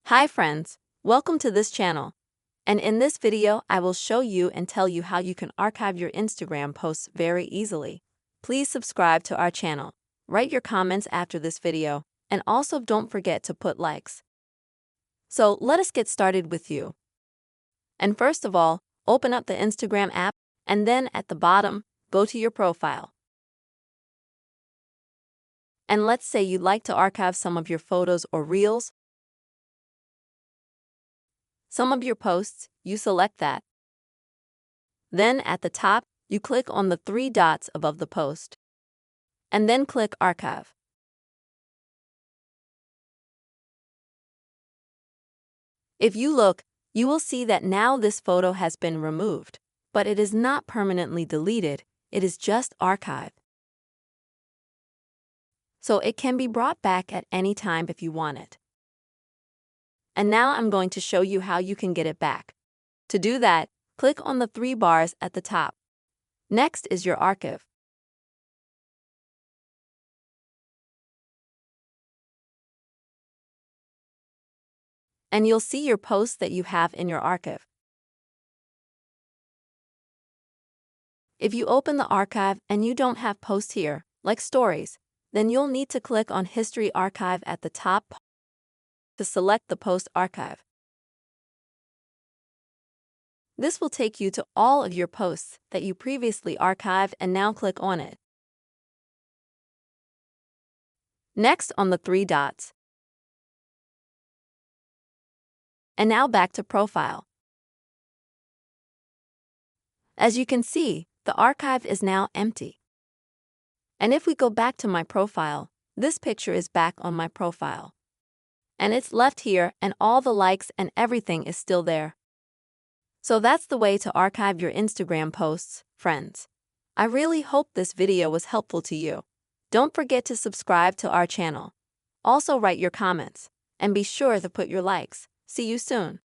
Hi friends, welcome to this channel. And in this video, I will show you and tell you how you can archive your Instagram posts very easily. Please subscribe to our channel, write your comments after this video, and also don't forget to put likes. So let us get started with you. And first of all, open up the Instagram app, and then at the bottom, go to your profile. And let's say you'd like to archive some of your photos or reels. Some of your posts, you select that. Then at the top, you click on the three dots above the post. And then click Archive. If you look, you will see that now this photo has been removed, but it is not permanently deleted, it is just archived. So it can be brought back at any time if you want it. And now I'm going to show you how you can get it back. To do that, click on the three bars at the top. Next is your archive. And you'll see your posts that you have in your archive. If you open the archive and you don't have posts here, like stories, then you'll need to click on History Archive at the top to select the post archive. This will take you to all of your posts that you previously archived, and now click on it. Next on the three dots. And now back to Profile. As you can see, the archive is now empty. And if we go back to my profile, this picture is back on my profile. And it's left here, and all the likes and everything is still there. So that's the way to archive your Instagram posts, friends. I really hope this video was helpful to you. Don't forget to subscribe to our channel. Also write your comments, and be sure to put your likes. See you soon.